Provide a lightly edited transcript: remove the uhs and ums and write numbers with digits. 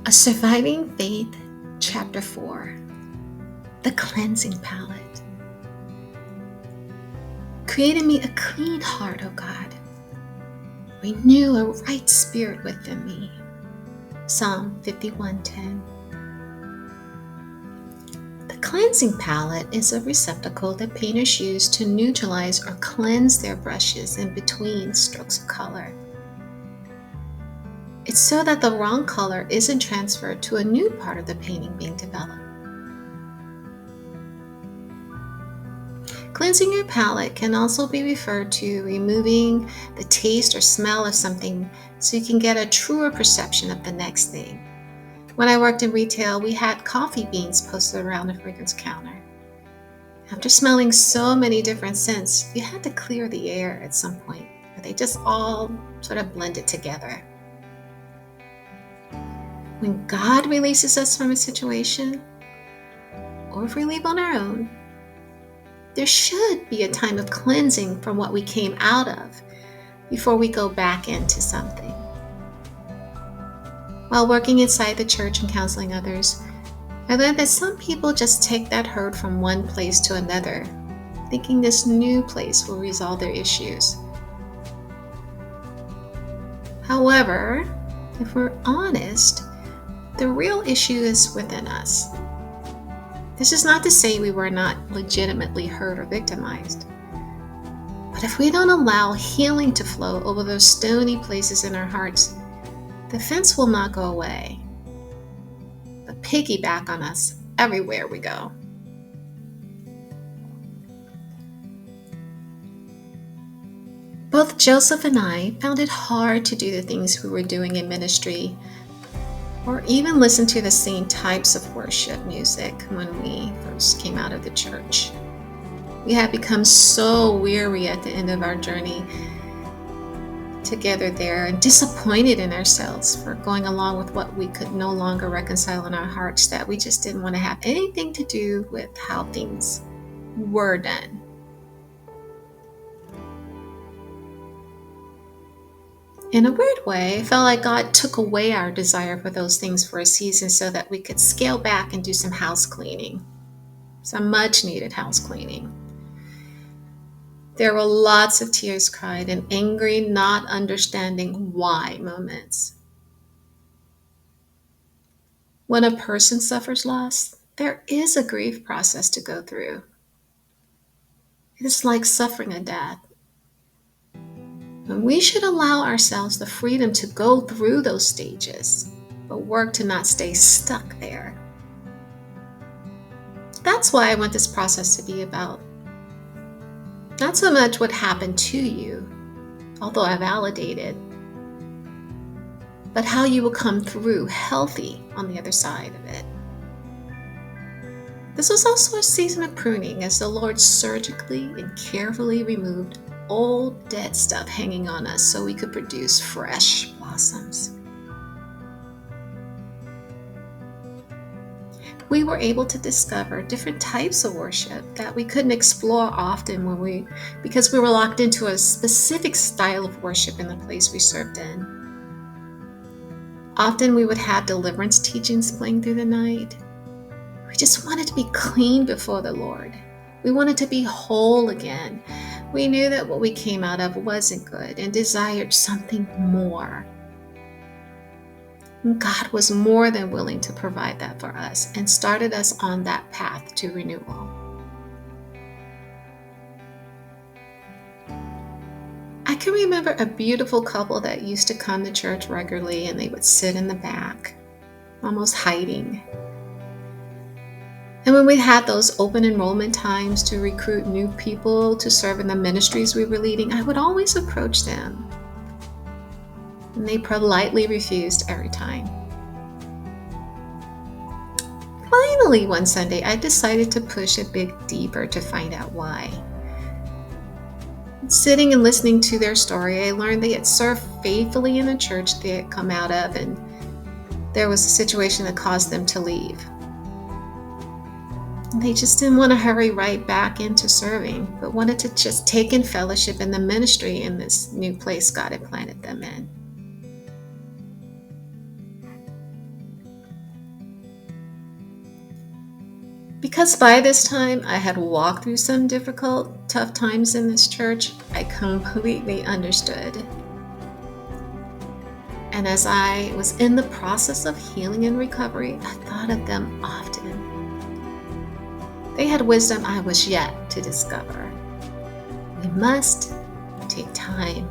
A Surviving Faith, Chapter 4, The Cleansing Palette. Create in me a clean heart, O God. Renew a right spirit within me. Psalm 51:10. The cleansing palette is a receptacle that painters use to neutralize or cleanse their brushes in between strokes of color. It's so that the wrong color isn't transferred to a new part of the painting being developed. Cleansing your palette can also be referred to removing the taste or smell of something so you can get a truer perception of the next thing. When I worked in retail, we had coffee beans posted around the fragrance counter. After smelling so many different scents, you had to clear the air at some point, or they just all sort of blended together. When God releases us from a situation, or if we leave on our own, there should be a time of cleansing from what we came out of before we go back into something. While working inside the church and counseling others, I learned that some people just take that hurt from one place to another, thinking this new place will resolve their issues. However, if we're honest, the real issue is within us. This is not to say we were not legitimately hurt or victimized. But if we don't allow healing to flow over those stony places in our hearts, the fence will not go away, but piggy-back on us everywhere we go. Both Joseph and I found it hard to do the things we were doing in ministry, or even listen to the same types of worship music when we first came out of the church. We had become so weary at the end of our journey together there and disappointed in ourselves for going along with what we could no longer reconcile in our hearts, that we just didn't want to have anything to do with how things were done. In a weird way, I felt like God took away our desire for those things for a season so that we could scale back and do some house cleaning, some much needed house cleaning. There were lots of tears cried and angry, not understanding why moments. When a person suffers loss, there is a grief process to go through. It is like suffering a death. And we should allow ourselves the freedom to go through those stages, but work to not stay stuck there. That's why I want this process to be about. Not so much what happened to you, although I validate it, but how you will come through healthy on the other side of it. This was also a season of pruning as the Lord surgically and carefully removed old dead stuff hanging on us so we could produce fresh blossoms. We were able to discover different types of worship that we couldn't explore often because we were locked into a specific style of worship in the place we served in. Often we would have deliverance teachings playing through the night. We just wanted to be clean before the Lord. We wanted to be whole again. We knew that what we came out of wasn't good and desired something more. And God was more than willing to provide that for us and started us on that path to renewal. I can remember a beautiful couple that used to come to church regularly, and they would sit in the back, almost hiding. And when we had those open enrollment times to recruit new people to serve in the ministries we were leading, I would always approach them. And they politely refused every time. Finally, one Sunday, I decided to push a bit deeper to find out why. Sitting and listening to their story, I learned they had served faithfully in the church they had come out of, and there was a situation that caused them to leave. They just didn't want to hurry right back into serving, but wanted to just take in fellowship in the ministry in this new place God had planted them in. Because by this time I had walked through some difficult, tough times in this church, I completely understood. And as I was in the process of healing and recovery, I thought of them often. They had wisdom I was yet to discover. We must take time